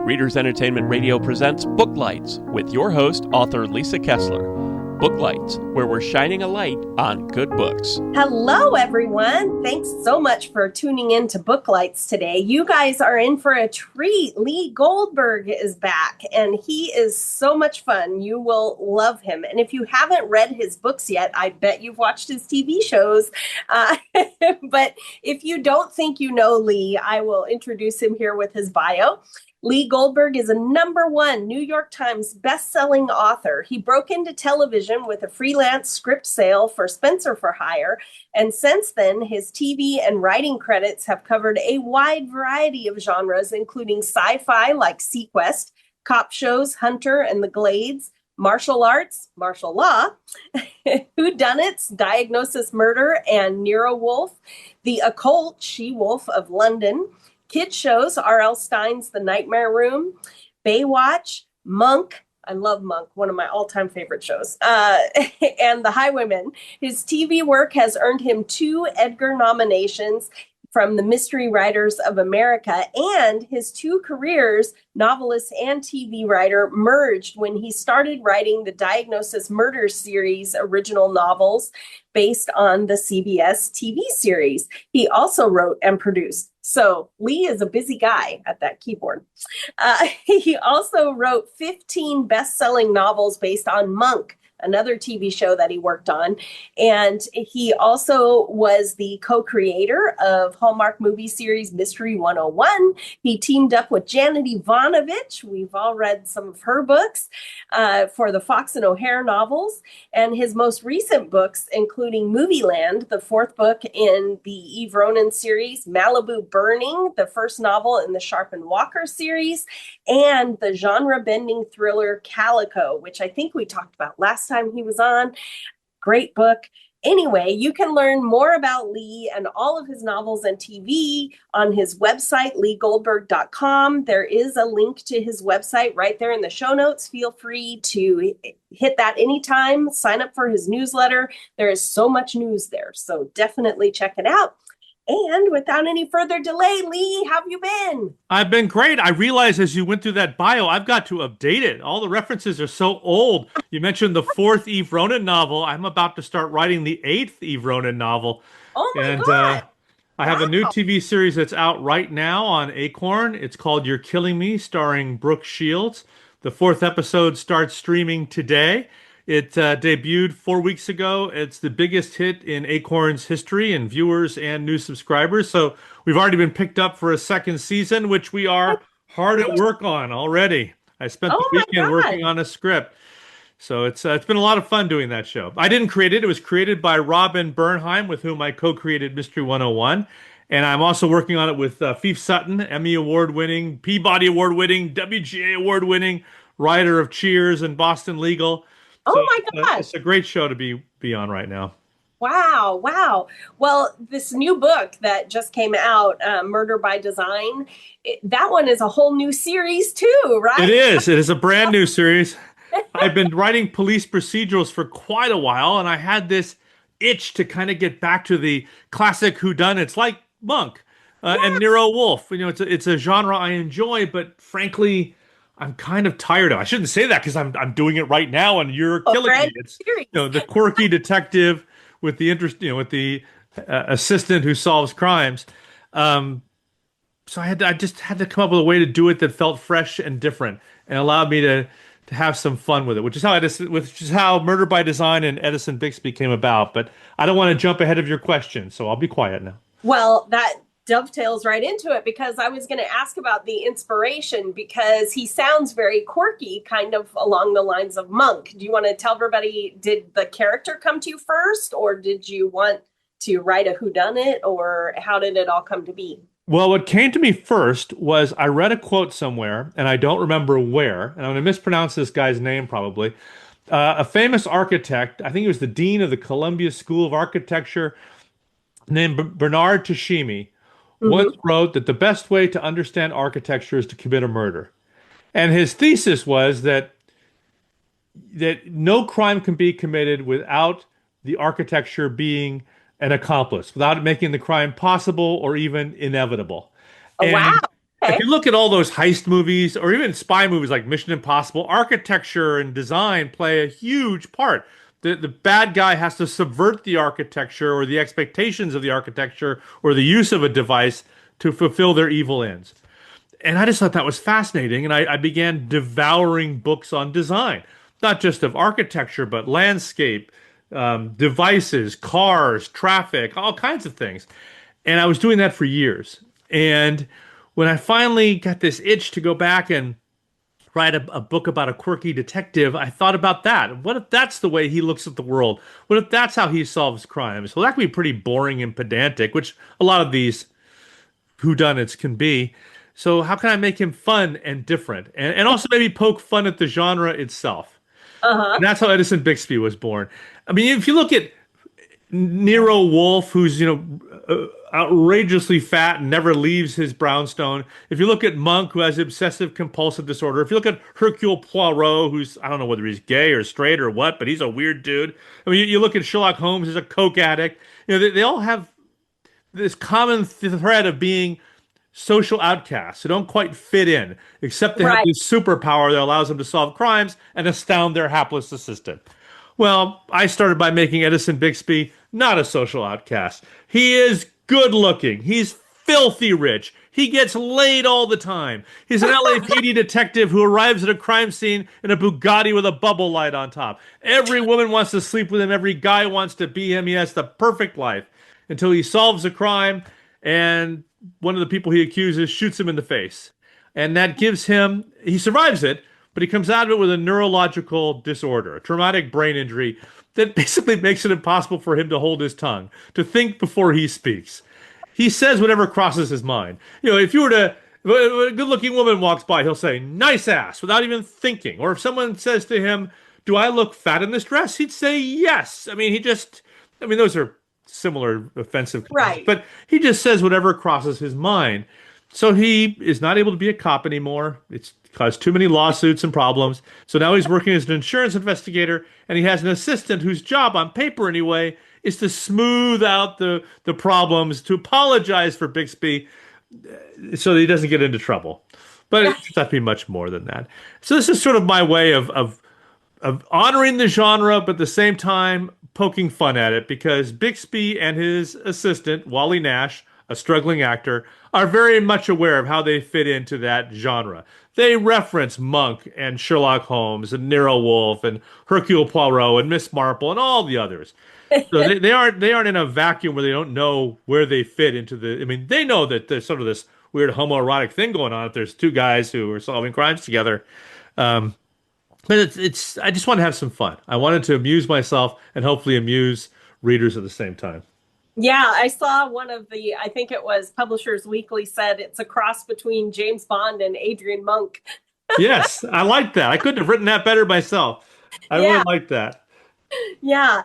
Readers Entertainment Radio presents Booklights with your host, author Lisa Kessler. Booklights, where we're shining a light on good books. Hello, everyone. Thanks so much for tuning in to Booklights today. You guys are in for a treat. Lee Goldberg is back, and he is so much fun. You will love him. And if you haven't read his books yet, I bet you've watched his TV shows. But if you don't think you know Lee, I will introduce him here with his bio. Lee Goldberg is a #1 New York Times bestselling author. He broke into television with a freelance script sale for Spenser for Hire, and since then, his TV and writing credits have covered a wide variety of genres, including sci-fi like SeaQuest, cop shows Hunter and the Glades, martial arts, martial law, whodunits, Diagnosis Murder, and Nero Wolfe, the occult, She-Wolf of London, kid shows, R.L. Stine's The Nightmare Room, Baywatch, Monk, I love Monk, one of my all-time favorite shows, and The Highwayman. His TV work has earned him 2 Edgar nominations from the Mystery Writers of America, and his 2 careers, novelist and TV writer, merged when he started writing the Diagnosis Murder series original novels based on the CBS TV series. He also wrote and produced. So Lee is a busy guy at that keyboard. He also wrote 15 best-selling novels based on Monk, another TV show that he worked on. And he also was the co-creator of Hallmark movie series Mystery 101. He teamed up with Janet Evanovich. We've all read some of her books for the Fox and O'Hare novels. And his most recent books, including Movieland, the 4th book in the Eve Ronin series, Malibu Burning, the first novel in the Sharpe Walker series, and the genre-bending thriller Calico, which I think we talked about last time he was on. Great book. Anyway, you can learn more about Lee and all of his novels and TV on his website, leegoldberg.com. There is a link to his website right there in the show notes. Feel free to hit that anytime. Sign up for his newsletter. There is so much news there, so definitely check it out. And without any further delay, Lee, how have you been? I've been great. I realized as you went through that bio, I've got to update it. All the references are so old. You mentioned the 4th Eve Ronin novel. I'm about to start writing the 8th Eve Ronin novel. Oh my God. I have a new TV series that's out right now on Acorn. It's called You're Killing Me, starring Brooke Shields. The 4th episode starts streaming today. It debuted 4 weeks ago. It's the biggest hit in Acorn's history in viewers and new subscribers. So we've already been picked up for a 2nd season, which we are hard at work on already. I spent the weekend working on a script. So it's been a lot of fun doing that show. I didn't create it. It was created by Robin Bernheim, with whom I co-created Mystery 101. And I'm also working on it with Fief Sutton, Emmy Award-winning, Peabody Award-winning, WGA Award-winning writer of Cheers and Boston Legal. Oh so, my gosh. It's a great show to be on right now. Wow. Well, this new book that just came out, Murder by Design, that one is a whole new series too, right? It is. It is a brand new series. I've been writing police procedurals for quite a while, and I had this itch to kind of get back to the classic whodunits like Monk and Nero Wolfe. You know, it's a genre I enjoy, but frankly, I'm kind of tired of it. I shouldn't say that because I'm doing it right now, and you're killing me. It's the quirky detective with the interest, with the assistant who solves crimes. So I just had to come up with a way to do it that felt fresh and different, and allowed me to have some fun with it, which is how Murder by Design and Edison Bixby came about. But I don't want to jump ahead of your question, so I'll be quiet now. Well, that dovetails right into it, because I was going to ask about the inspiration, because he sounds very quirky, kind of along the lines of Monk. Do you want to tell everybody, did the character come to you first, or did you want to write a whodunit, or how did it all come to be? Well, what came to me first was I read a quote somewhere, and I don't remember where, and I'm going to mispronounce this guy's name probably. A famous architect, I think he was the dean of the Columbia School of Architecture, named Bernard Tashimi, once wrote that the best way to understand architecture is to commit a murder. And his thesis was that no crime can be committed without the architecture being an accomplice, without making the crime possible or even inevitable. Oh, wow. If Okay. you look at all those heist movies or even spy movies like Mission Impossible, architecture and design play a huge part. The bad guy has to subvert the architecture or the expectations of the architecture or the use of a device to fulfill their evil ends. And I just thought that was fascinating. And I began devouring books on design, not just of architecture, but landscape, devices, cars, traffic, all kinds of things. And I was doing that for years. And when I finally got this itch to go back and write a book about a quirky detective, I thought about that. What if that's the way he looks at the world? What if that's how he solves crimes? Well, that could be pretty boring and pedantic, which a lot of these whodunits can be. So how can I make him fun and different? And also maybe poke fun at the genre itself. Uh-huh. And that's how Edison Bixby was born. I mean, if you look at Nero Wolfe, who's, outrageously fat and never leaves his brownstone. If you look at Monk, who has obsessive compulsive disorder. If you look at Hercule Poirot, who's, I don't know whether he's gay or straight or what, but he's a weird dude. I mean, you look at Sherlock Holmes, he's a coke addict. They all have this common thread of being social outcasts who don't quite fit in, except they have Right. this superpower that allows them to solve crimes and astound their hapless assistant. Well, I started by making Edison Bixby not a social outcast. He is good looking. He's filthy rich. He gets laid all the time. He's an LAPD detective who arrives at a crime scene in a Bugatti with a bubble light on top. Every woman wants to sleep with him. Every guy wants to be him. He has the perfect life until he solves a crime and one of the people he accuses shoots him in the face. And that gives him, he survives it, but he comes out of it with a neurological disorder, a traumatic brain injury that basically makes it impossible for him to hold his tongue, to think before he speaks. He says whatever crosses his mind. If you were to, if a good-looking woman walks by, he'll say, "Nice ass," without even thinking. Or if someone says to him, "Do I look fat in this dress?" he'd say, "Yes." Those are similar offensive, Right. but he just says whatever crosses his mind. So he is not able to be a cop anymore. It's caused too many lawsuits and problems. So now he's working as an insurance investigator, and he has an assistant whose job, on paper anyway, is to smooth out the problems, to apologize for Bixby so that he doesn't get into trouble. But it's not be much more than that. So this is sort of my way of honoring the genre, but at the same time poking fun at it, because Bixby and his assistant, Wally Nash, a struggling actor, are very much aware of how they fit into that genre. They reference Monk and Sherlock Holmes and Nero Wolfe and Hercule Poirot and Miss Marple and all the others. So they aren't in a vacuum where they don't know where they fit into the. I mean, they know that there's sort of this weird homoerotic thing going on if there's two guys who are solving crimes together. But it's. I just want to have some fun. I wanted to amuse myself and hopefully amuse readers at the same time. Yeah, I saw one of I think it was Publishers Weekly said it's a cross between James Bond and Adrian Monk. Yes, I like that. I couldn't have written that better myself. I Yeah. really like that. Yeah.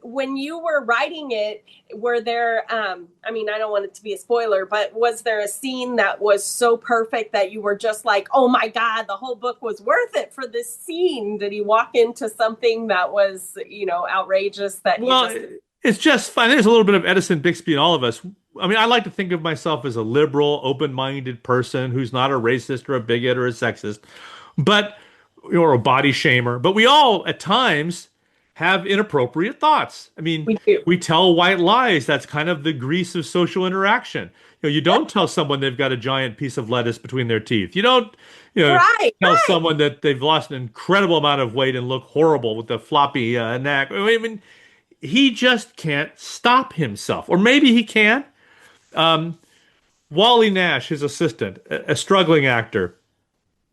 When you were writing it, were there, I don't want it to be a spoiler, but was there a scene that was so perfect that you were just like, oh my God, the whole book was worth it for this scene? Did he walk into something that was, outrageous that Well, it's just fun. There's a little bit of Edison Bixby in all of us. I mean, I like to think of myself as a liberal, open-minded person who's not a racist or a bigot or a sexist, or a body shamer. But we all, at times, have inappropriate thoughts. I mean, we do. we tell white lies. That's kind of the grease of social interaction. You don't tell someone they've got a giant piece of lettuce between their teeth. You don't, tell someone that they've lost an incredible amount of weight and look horrible with the floppy neck. I mean, he just can't stop himself. Or maybe he can. Wally Nash, his assistant, a struggling actor,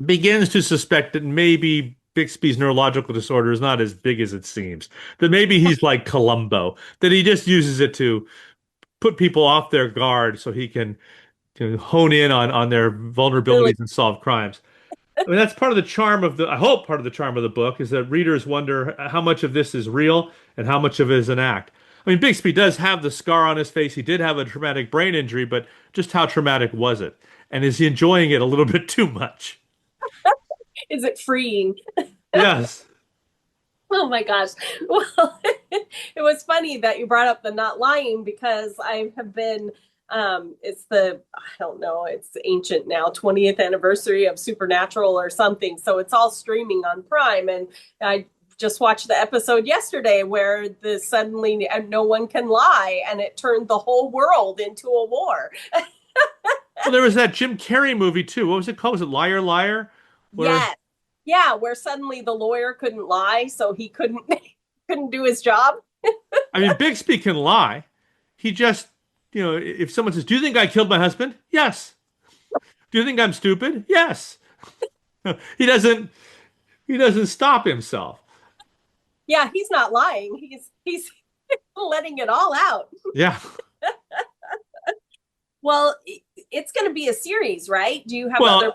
begins to suspect that maybe Bixby's neurological disorder is not as big as it seems. That maybe he's like Columbo, that he just uses it to put people off their guard so he can hone in on their vulnerabilities and solve crimes. I mean, that's part of the charm of I hope part of the charm of the book is that readers wonder how much of this is real and how much of it is an act. I mean, Bixby does have the scar on his face. He did have a traumatic brain injury, but just how traumatic was it? And is he enjoying it a little bit too much? Is it freeing? Yes. Oh my gosh. Well, it was funny that you brought up the not lying, because I have been It's the, I don't know, it's ancient now, 20th anniversary of Supernatural or something. So it's all streaming on Prime. And I just watched the episode yesterday where the suddenly no one can lie, and it turned the whole world into a war. Well, there was that Jim Carrey movie too. What was it called? Was it Liar Liar? Where... Yes. Yeah, where suddenly the lawyer couldn't lie, so he couldn't couldn't do his job. I mean, Bixby can lie. He just, if someone says, "Do you think I killed my husband?" Yes. Do you think I'm stupid? Yes. He doesn't stop himself. Yeah, he's not lying. He's letting it all out. Yeah. Well, it's going to be a series, right? Do you have other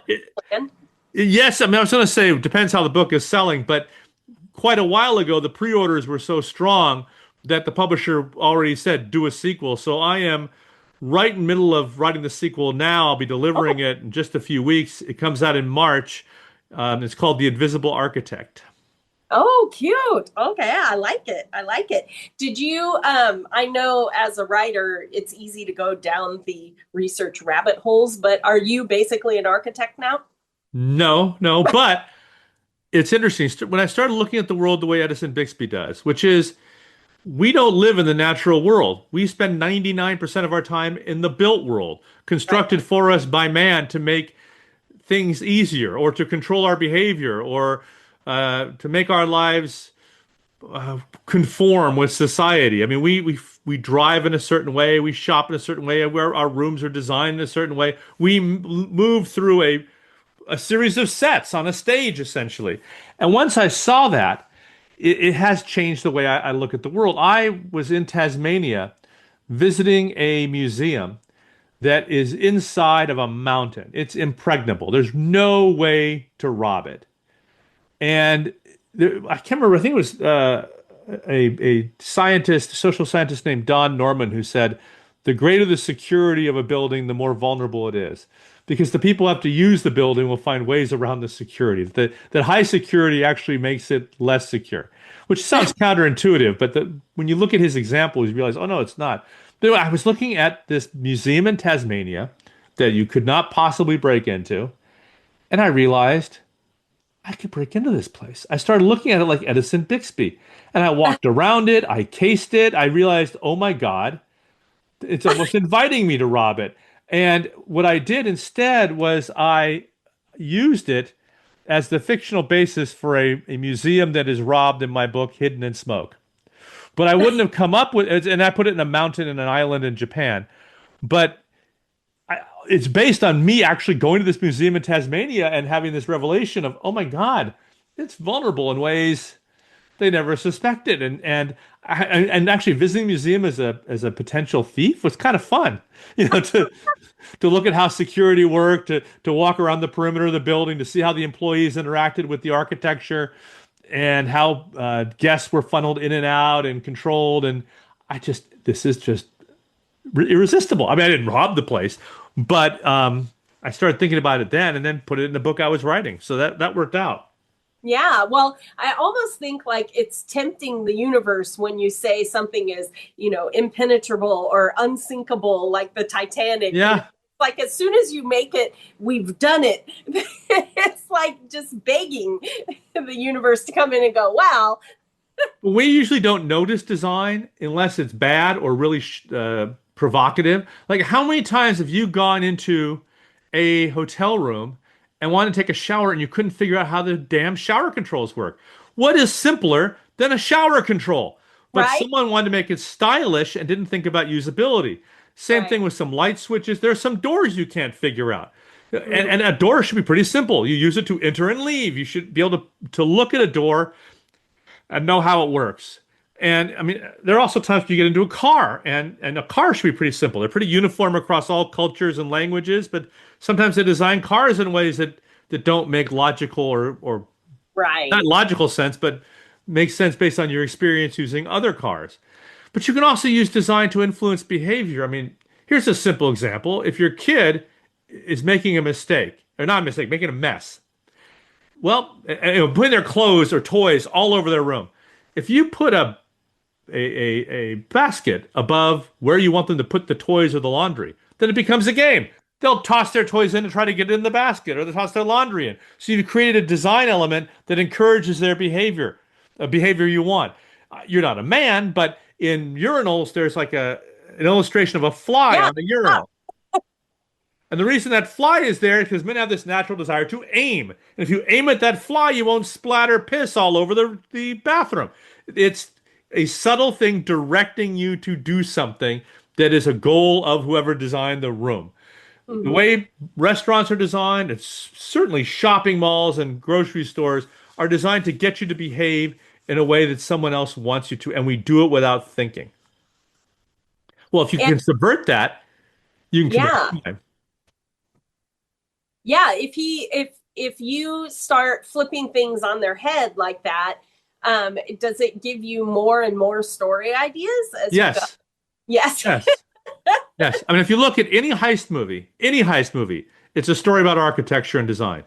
plans? Yes, I mean, I was going to say, it depends how the book is selling, but quite a while ago, the pre-orders were so strong that the publisher already said, do a sequel. So I am right in the middle of writing the sequel now. I'll be delivering it in just a few weeks. It comes out in March. It's called The Invisible Architect. Oh, cute. Okay, I like it. I like it. Did you, I know as a writer, it's easy to go down the research rabbit holes, but are you basically an architect now? No, but it's interesting. When I started looking at the world the way Edison Bixby does, which is we don't live in the natural world. We spend 99% of our time in the built world, constructed for us by man to make things easier or to control our behavior or to make our lives conform with society. I mean, we drive in a certain way, we shop in a certain way, where our rooms are designed in a certain way. We move through a series of sets on a stage, essentially. And once I saw that, it has changed the way I look at the world. I was in Tasmania visiting a museum that is inside of a mountain. It's impregnable. There's no way to rob it. And I can't remember, I think it was a scientist, social scientist named Don Norman, who said, the greater the security of a building, the more vulnerable it is. Because the people who have to use the building will find ways around the security. That high security actually makes it less secure, which sounds counterintuitive. But when you look at his examples, you realize, oh, no, it's not. I was looking at this museum in Tasmania that you could not possibly break into. And I realized I could break into this place. I started looking at it like Edison Bixby. And I walked around it. I cased it. I realized, oh, my God, it's almost inviting me to rob it. And what I did instead was I used it as the fictional basis for a museum that is robbed in my book, Hidden in Smoke. But I wouldn't have come up with it, and I put it in a mountain in an island in Japan. But it's based on me actually going to this museum in Tasmania and having this revelation of, oh my God, it's vulnerable in ways they never suspected. And actually visiting the museum as a potential thief was kind of fun, to look at how security worked, to walk around the perimeter of the building, to see how the employees interacted with the architecture and how guests were funneled in and out and controlled. And this is just irresistible. I mean, I didn't rob the place, but I started thinking about it then and then put it in the book I was writing. So that worked out. Yeah, well, I almost think like it's tempting the universe when you say something is, impenetrable or unsinkable, like the Titanic. Yeah. Like as soon as you make it, we've done it. It's like just begging the universe to come in and go, wow. We usually don't notice design unless it's bad or really provocative. Like how many times have you gone into a hotel room and wanted to take a shower and you couldn't figure out how the damn shower controls work? What is simpler than a shower control? But right? Someone wanted to make it stylish and didn't think about usability. Same thing with some light switches. There are some doors you can't figure out. And a door should be pretty simple. You use it to enter and leave. You should be able to look at a door and know how it works. And I mean, there are also times you get into a car, and a car should be pretty simple. They're pretty uniform across all cultures and languages, but sometimes they design cars in ways that don't make logical or not logical sense, but make sense based on your experience using other cars. But you can also use design to influence behavior. I mean, here's a simple example. If your kid is making a mistake, or not a mistake, making a mess, well, putting their clothes or toys all over their room. If you put a basket above where you want them to put the toys or the laundry, then it becomes a game. They'll toss their toys in and try to get it in the basket, or they'll toss their laundry in. So you've created a design element that encourages their behavior, a behavior you want. You're not a man, but in urinals, there's like an illustration of a fly on the urinal. And the reason that fly is there is because men have this natural desire to aim. And if you aim at that fly, you won't splatter piss all over the bathroom. It's a subtle thing directing you to do something that is a goal of whoever designed the room. The way restaurants are designed, and certainly shopping malls and grocery stores are designed to get you to behave in a way that someone else wants you to, and we do it without thinking. Well, if you can subvert that, you can commit crime. Yeah, if you start flipping things on their head like that, does it give you more and more story ideas as you go? Yes. Yes. Yes. I mean, if you look at any heist movie, it's a story about architecture and design.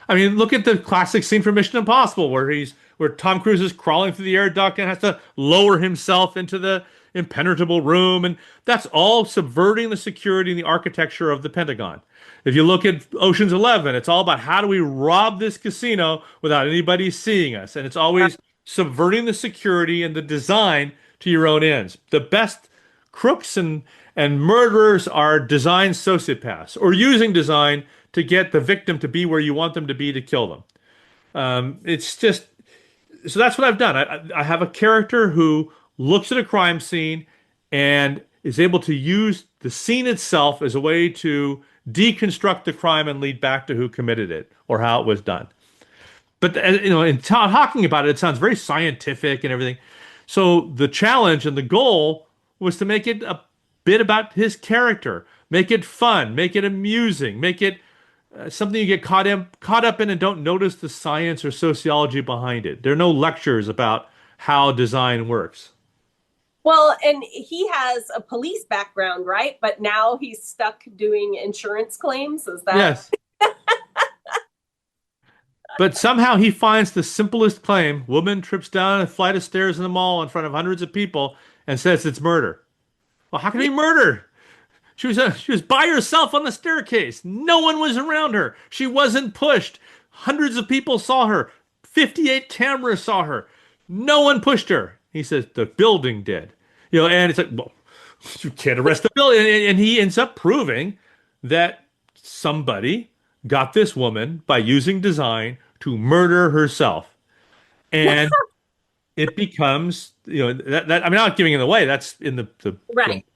I mean, look at the classic scene from Mission Impossible where Tom Cruise is crawling through the air duct and has to lower himself into the impenetrable room, and that's all subverting the security and the architecture of the Pentagon. If you look at Ocean's 11, it's all about how do we rob this casino without anybody seeing us, and it's always subverting the security and the design to your own ends. The best crooks and murderers are design sociopaths, or using design to get the victim to be where you want them to be to kill them. It's just, so that's what I've done. I have a character who looks at a crime scene and is able to use the scene itself as a way to deconstruct the crime and lead back to who committed it or how it was done. But in talking about it, it sounds very scientific and everything. So the challenge and the goal was to make it a bit about his character, make it fun, make it amusing, make it something you get caught up in and don't notice the science or sociology behind it. There are no lectures about how design works. Well, and he has a police background, right? But now he's stuck doing insurance claims. Is that? Yes. But somehow he finds the simplest claim. Woman trips down a flight of stairs in the mall in front of hundreds of people and says it's murder. Well, how can it be murder? She was by herself on the staircase. No one was around her. She wasn't pushed. Hundreds of people saw her. 58 cameras saw her. No one pushed her. He says the building did. And it's like, well, you can't arrest the building. And he ends up proving that somebody got this woman by using design to murder herself. And it becomes, that I'm not giving it away. That's in the right.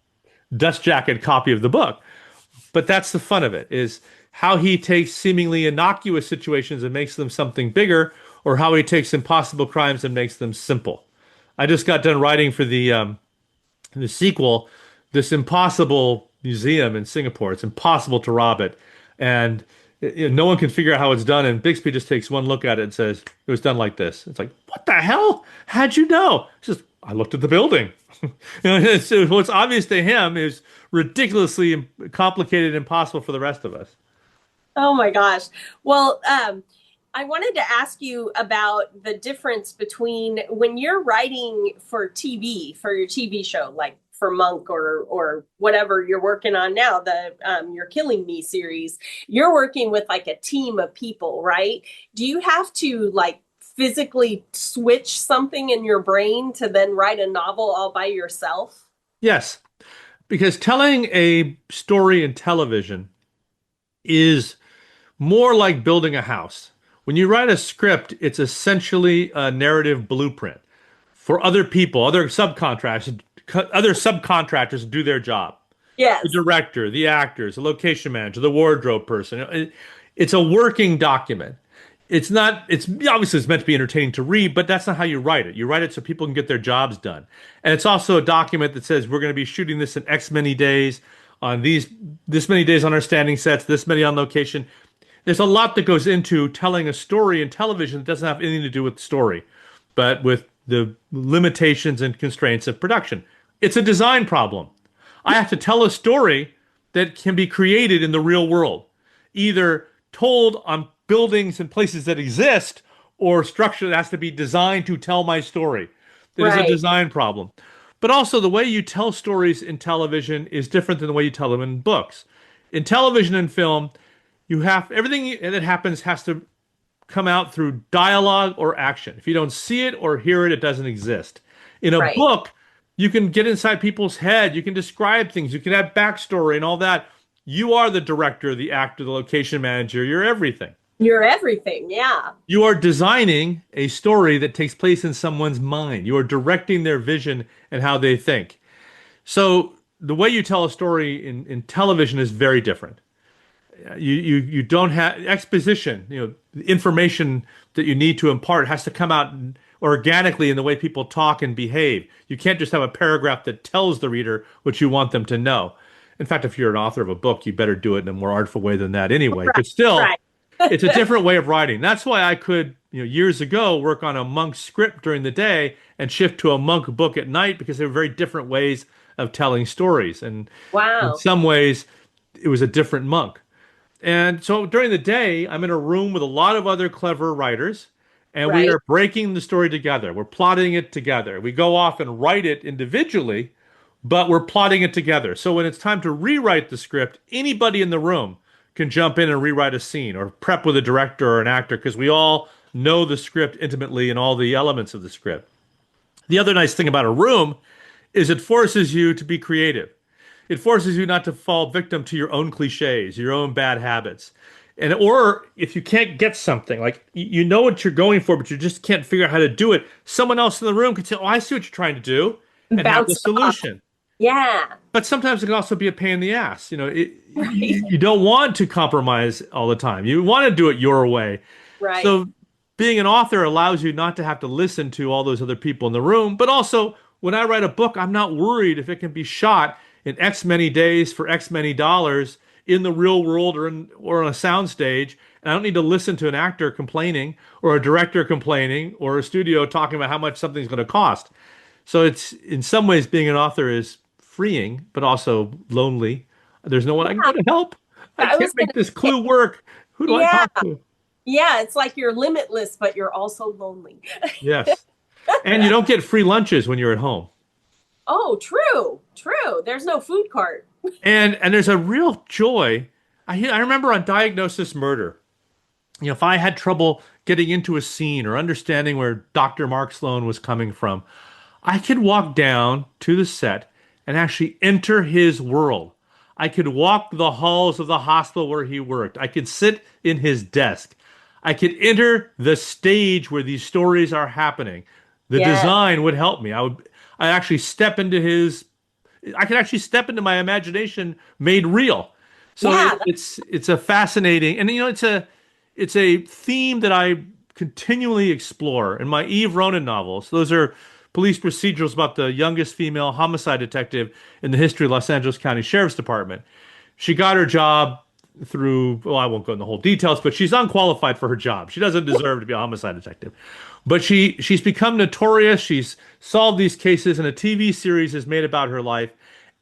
Dust jacket copy of the book. But that's the fun of it, is how he takes seemingly innocuous situations and makes them something bigger, or how he takes impossible crimes and makes them simple. I just got done writing for the sequel, this impossible museum in Singapore. It's impossible to rob it. And no one can figure out how it's done. And Bixby just takes one look at it and says, it was done like this. It's like, what the hell? How'd you know? He says, I looked at the building. What's obvious to him is ridiculously complicated and impossible for the rest of us. Oh my gosh. Well, I wanted to ask you about the difference between when you're writing for TV, for your TV show, like for Monk or whatever you're working on now, the You're Killing Me series, you're working with like a team of people, right? Do you have to like physically switch something in your brain to then write a novel all by yourself? Yes, because telling a story in television is more like building a house. When you write a script, it's essentially a narrative blueprint for other people, other subcontractors to do their job. Yes. The director, the actors, the location manager, the wardrobe person. It's a working document. It's obviously it's meant to be entertaining to read, but that's not how you write it. You write it so people can get their jobs done. And it's also a document that says we're going to be shooting this in X many days on this many days on our standing sets, this many on location. There's a lot that goes into telling a story in television that doesn't have anything to do with the story, but with the limitations and constraints of production. It's a design problem. I have to tell a story that can be created in the real world, either told on buildings and places that exist, or structure that has to be designed to tell my story. There's a design problem. But also the way you tell stories in television is different than the way you tell them in books. In television and film, you have everything that happens has to come out through dialogue or action. If you don't see it or hear it, it doesn't exist. In a Right. book, you can get inside people's head, you can describe things, you can have backstory and all that. You are the director, the actor, the location manager, you're everything. You're everything. Yeah. You are designing a story that takes place in someone's mind. You are directing their vision and how they think. So the way you tell a story in television is very different. You don't have exposition, the information that you need to impart has to come out organically in the way people talk and behave. You can't just have a paragraph that tells the reader what you want them to know. In fact, if you're an author of a book, you better do it in a more artful way than that anyway. Right, But still, right. it's a different way of writing. That's why I could, years ago, work on a Monk script during the day and shift to a Monk book at night because they were very different ways of telling stories. And in Wow. some ways, it was a different Monk. And so during the day, I'm in a room with a lot of other clever writers, and we Right. are breaking the story together. We're plotting it together. We go off and write it individually, but we're plotting it together. So when it's time to rewrite the script, anybody in the room can jump in and rewrite a scene or prep with a director or an actor because we all know the script intimately and all the elements of the script. The other nice thing about a room is it forces you to be creative. It forces you not to fall victim to your own cliches, your own bad habits. And or if you can't get something, like you know what you're going for, but you just can't figure out how to do it, someone else in the room can say, "Oh, I see what you're trying to do," and have the Bounce off. solution. Yeah. But sometimes it can also be a pain in the ass. Right. You don't want to compromise all the time. You want to do it your way. Right. So being an author allows you not to have to listen to all those other people in the room. But also, when I write a book, I'm not worried if it can be shot in X many days for X many dollars in the real world or on a soundstage. And I don't need to listen to an actor complaining or a director complaining or a studio talking about how much something's going to cost. So it's in some ways being an author is freeing, but also lonely. There's no one I can go to help. I can't make this clue work. Who do I talk to? Yeah, it's like you're limitless, but you're also lonely. Yes. And you don't get free lunches when you're at home. Oh, true. There's no food cart. And there's a real joy. I remember on Diagnosis Murder, if I had trouble getting into a scene or understanding where Dr. Mark Sloan was coming from, I could walk down to the set and actually enter his world. I could walk the halls of the hospital where he worked. I could sit in his desk. I could enter the stage where these stories are happening. The design would help me. I actually step into I could actually step into my imagination made real. So it's a fascinating, and it's a theme that I continually explore in my Eve Ronin novels. Those are police procedurals about the youngest female homicide detective in the history of Los Angeles County Sheriff's Department. She got her job through, I won't go into the whole details, but she's unqualified for her job. She doesn't deserve to be a homicide detective. But she's become notorious. She's solved these cases, and a TV series is made about her life.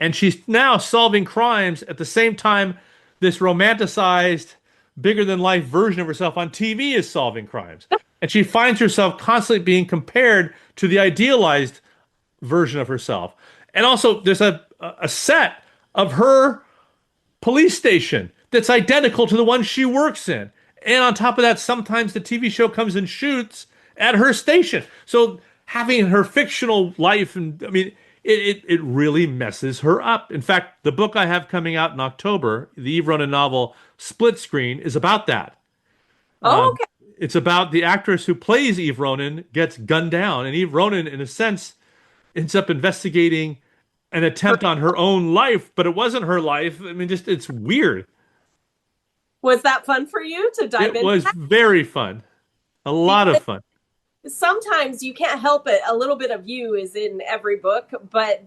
And she's now solving crimes at the same time this romanticized, bigger-than-life version of herself on TV is solving crimes. And she finds herself constantly being compared to the idealized version of herself. And also, there's a set of her police station that's identical to the one she works in. And on top of that, sometimes the TV show comes and shoots at her station. So having her fictional life, it really messes her up. In fact, the book I have coming out in October, the Eve Ronin novel Split Screen, is about that. Oh, okay. It's about the actress who plays Eve Ronin gets gunned down. And Eve Ronin, in a sense, ends up investigating an attempt on her own life, but it wasn't her life. It's weird. Was that fun for you to dive into? It was very fun. A lot of fun. Sometimes you can't help it. A little bit of you is in every book, but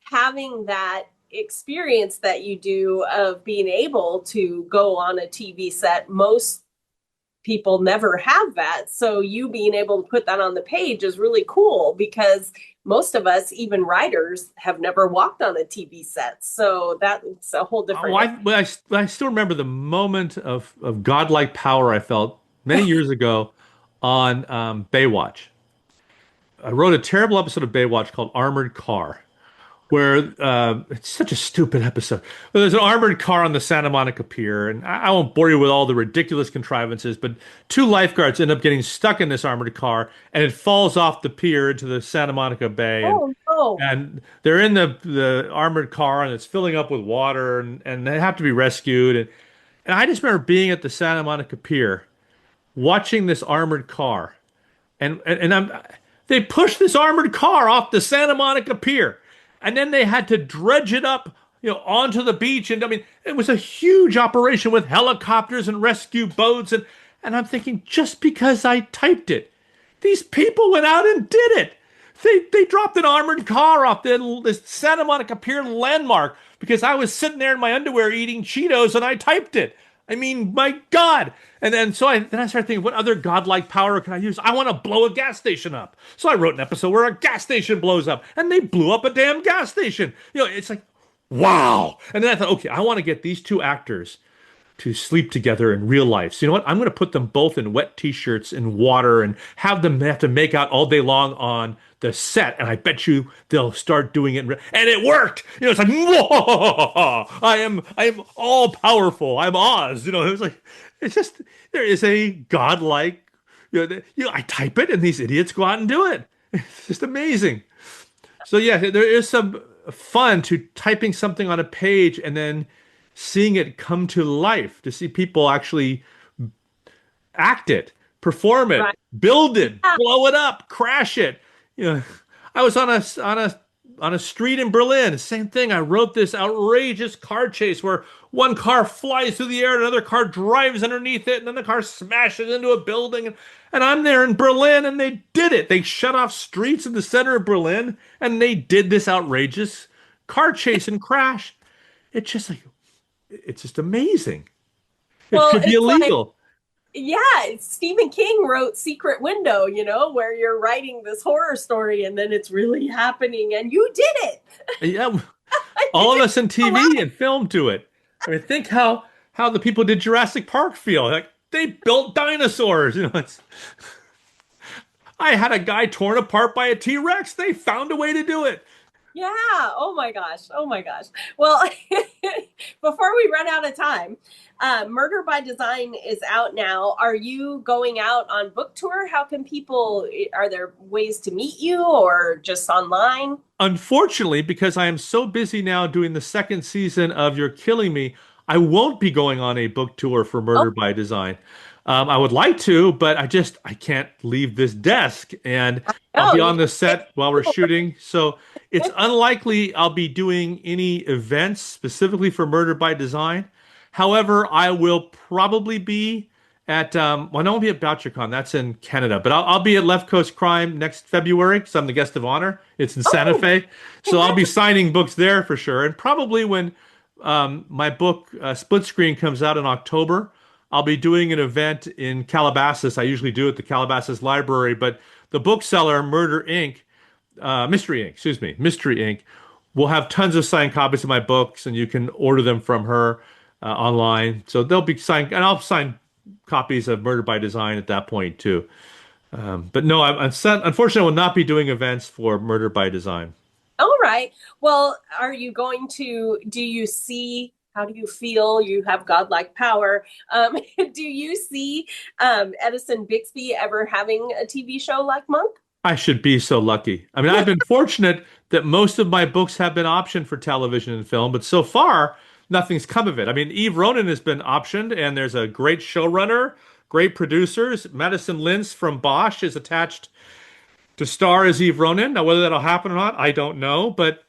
having that experience that you do of being able to go on a TV set, most people never have that. So you being able to put that on the page is really cool because most of us, even writers, have never walked on a TV set. So that's a whole different. I still remember the moment of godlike power I felt many years ago on Baywatch. I wrote a terrible episode of Baywatch called Armored Car, where it's such a stupid episode. There's an armored car on the Santa Monica Pier, and I won't bore you with all the ridiculous contrivances, but two lifeguards end up getting stuck in this armored car, and it falls off the pier into the Santa Monica Bay, Oh, no. and they're in the armored car, and it's filling up with water, and they have to be rescued, and I just remember being at the Santa Monica Pier, watching this armored car, and they pushed this armored car off the Santa Monica Pier. And then they had to dredge it up, onto the beach. And I mean, it was a huge operation with helicopters and rescue boats. And I'm thinking, just because I typed it, these people went out and did it. They dropped an armored car off the Santa Monica Pier landmark because I was sitting there in my underwear eating Cheetos and I typed it. I mean, my God. And then so I started thinking, what other godlike power can I use? I want to blow a gas station up. So I wrote an episode where a gas station blows up and they blew up a damn gas station. It's like, wow. And then I thought, okay, I want to get these two actors to sleep together in real life. So you know what? I'm going to put them both in wet t-shirts in water and have them have to make out all day long on the set. And I bet you they'll start doing it. And it worked. It's like, whoa, I am all powerful. I'm Oz. It was like, it's just, there is a godlike, I type it and these idiots go out and do it. It's just amazing. So yeah, there is some fun to typing something on a page and then seeing it come to life, to see people actually act it, perform it, Right. build it, blow it up, crash it. I was on a street in Berlin, same thing. I wrote this outrageous car chase where one car flies through the air, and another car drives underneath it, and then the car smashes into a building. And I'm there in Berlin, and they did it. They shut off streets in the center of Berlin, and they did this outrageous car chase and crash. It's just amazing. It should be illegal. Stephen King wrote Secret Window, where you're writing this horror story and then it's really happening and you did it. Yeah. All of us in TV and film do it. I mean, think how the people did Jurassic Park feel. Like they built dinosaurs, I had a guy torn apart by a T-Rex. They found a way to do it. Yeah. Oh my gosh. Well, before we run out of time, Murder by Design is out now. Are you going out on book tour? Are there ways to meet you or just online? Unfortunately, because I am so busy now doing the second season of You're Killing Me, I won't be going on a book tour for Murder by Design. I would like to, but I can't leave this desk, and I'll be on the set while we're shooting. So it's unlikely I'll be doing any events specifically for Murder by Design. However, I will probably be at, I won't be at BoucherCon. That's in Canada, but I'll be at Left Coast Crime next February because I'm the guest of honor. It's in Santa Fe. So I'll be signing books there for sure. And probably when my book Split Screen comes out in October, I'll be doing an event in Calabasas. I usually do at the Calabasas Library, but the bookseller Mystery Inc. will have tons of signed copies of my books, and you can order them from her online. So they'll be signed, and I'll sign copies of Murder by Design at that point too. But no, unfortunately, I will not be doing events for Murder by Design. All right. Well, are you going to? How do you feel? You have godlike power. Do you see Edison Bixby ever having a TV show like Monk? I should be so lucky. I mean, I've been fortunate that most of my books have been optioned for television and film, but so far, nothing's come of it. I mean, Eve Ronin has been optioned, and there's a great showrunner, great producers. Madison Lintz from Bosch is attached to star as Eve Ronin. Now, whether that'll happen or not, I don't know, but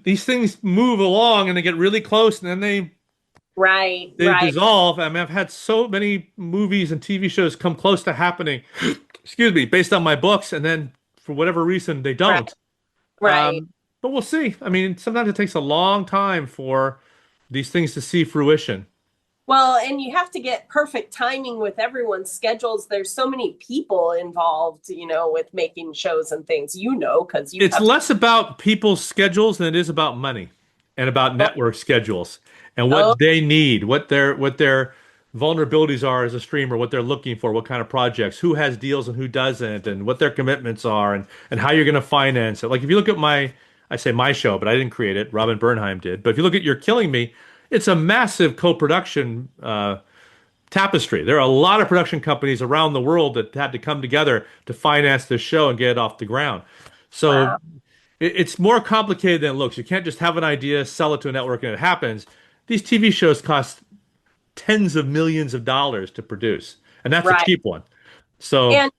these things move along and they get really close and then they dissolve. I mean, I've had so many movies and TV shows come close to happening, based on my books, and then for whatever reason they don't. Right. But we'll see. I mean, sometimes it takes a long time for these things to see fruition. Well, and you have to get perfect timing with everyone's schedules. There's so many people involved, with making shows and things, because it's less about people's schedules than it is about money and about network schedules and what they need, what their vulnerabilities are as a streamer, what they're looking for, what kind of projects, who has deals and who doesn't, and what their commitments are, and how you're going to finance it. Like if you look at I say my show, but I didn't create it. Robin Bernheim did. But if you look at You're Killing Me, it's a massive co-production tapestry. There are a lot of production companies around the world that had to come together to finance this show and get it off the ground. So Wow. it's more complicated than it looks. You can't just have an idea, sell it to a network, and it happens. These TV shows cost tens of millions of dollars to produce, and that's a Right. cheap one. So, And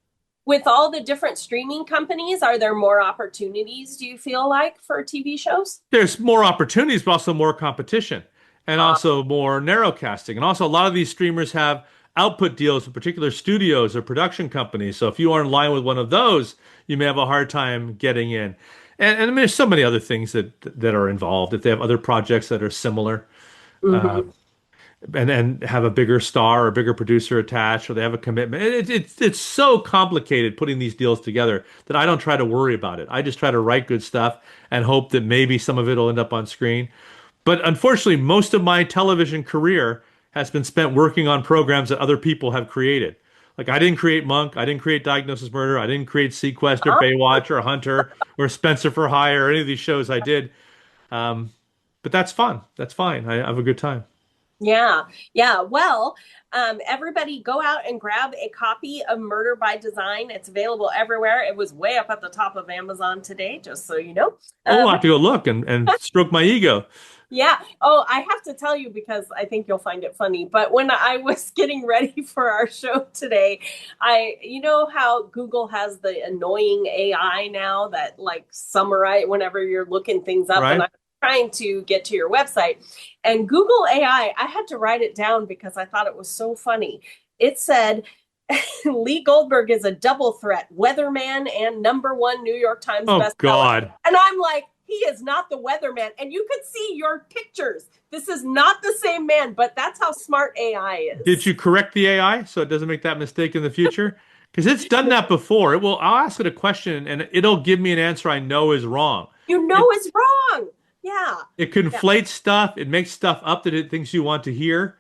with all the different streaming companies, are there more opportunities, do you feel like, for TV shows? there's more opportunities, but also more competition, and also more narrowcasting. And also, a lot of these streamers have output deals with particular studios or production companies. So, if you are in line with one of those, you may have a hard time getting in. And I mean, there's so many other things that are involved. If they have other projects that are similar, Mm-hmm. and then have a bigger star or a bigger producer attached, or they have a commitment. It's so complicated putting these deals together that I don't try to worry about it. I just try to write good stuff and hope that maybe some of it will end up on screen. But unfortunately, most of my television career has been spent working on programs that other people have created. Like I didn't create Monk, I didn't create Diagnosis Murder, I didn't create SeaQuest or Baywatch or Hunter or Spenser for Hire or any of these shows I did. But that's fun. That's fine. I have a good time. Yeah. Yeah. Well, everybody go out and grab a copy of Murder by Design. It's available everywhere. It was way up at the top of Amazon today, just so you know. I'll have to go look and stroke my ego. Yeah. Oh, I have to tell you because I think you'll find it funny. But when I was getting ready for our show today, you know how Google has the annoying AI now that like summarize whenever you're looking things up. Right. And I'm trying to get to your website, and Google AI, I had to write it down because I thought it was so funny. It said, Lee Goldberg is a double threat, weatherman and #1 New York Times bestseller. Oh, God. And I'm like, he is not the weatherman. And you could see your pictures. This is not the same man, but that's how smart AI is. Did you correct the AI so it doesn't make that mistake in the future? Because it's done that before. I'll ask it a question and it'll give me an answer I know is wrong. You know it's wrong. Yeah. It conflates stuff. It makes stuff up that it thinks you want to hear.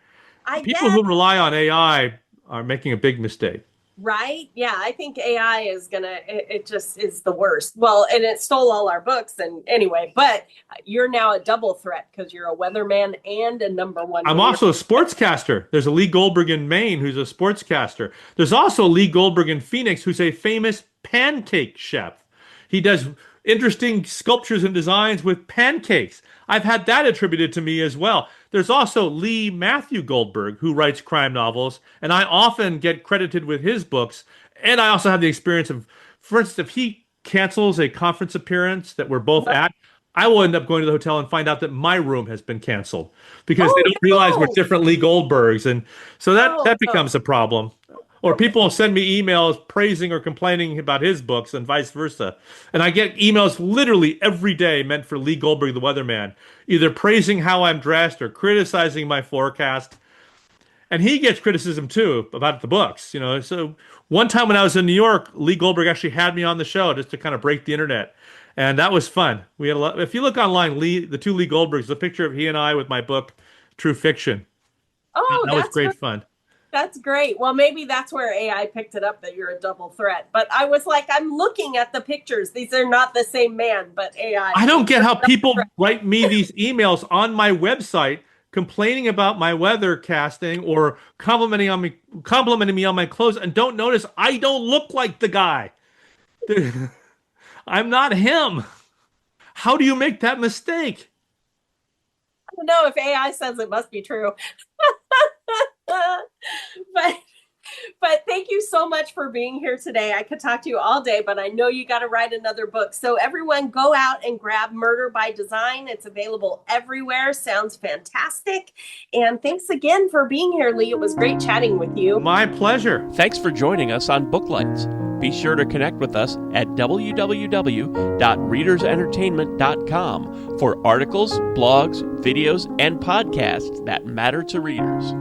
People guess. who rely on AI are making a big mistake. Right? Yeah, I think AI is it just is the worst. Well, and it stole all our books. And anyway, but you're now a double threat because you're a weatherman and a #1. I'm also a sportscaster. There's a Lee Goldberg in Maine who's a sportscaster. There's also Lee Goldberg in Phoenix who's a famous pancake chef. He does interesting sculptures and designs with pancakes. I've had that attributed to me as well. There's also Lee Matthew Goldberg, who writes crime novels, and I often get credited with his books. And I also have the experience of, for instance, if he cancels a conference appearance that we're both at, I will end up going to the hotel and find out that my room has been canceled because they don't realize we're different Lee Goldbergs. And so that becomes a problem. Or people will send me emails praising or complaining about his books and vice versa. And I get emails literally every day meant for Lee Goldberg, the weatherman, either praising how I'm dressed or criticizing my forecast. And he gets criticism too about the books, you know. So one time when I was in New York, Lee Goldberg actually had me on the show just to kind of break the internet. And that was fun. We had a lot. If you look online, the two Lee Goldbergs, the picture of he and I with my book, True Fiction. Oh, that was great fun. That's great. Well, maybe that's where AI picked it up that you're a double threat. But I was like, I'm looking at the pictures. These are not the same man, but AI. I don't get how people write me these emails on my website complaining about my weather casting or complimenting me on my clothes and don't notice I don't look like the guy. I'm not him. How do you make that mistake? I don't know. If AI says it must be true. But thank you so much for being here today. I could talk to you all day, but I know you got to write another book. So everyone go out and grab Murder by Design. It's available everywhere. Sounds fantastic. And thanks again for being here, Lee. It was great chatting with you. My pleasure. Thanks for joining us on Booklights. Be sure to connect with us at www.readersentertainment.com for articles, blogs, videos, and podcasts that matter to readers.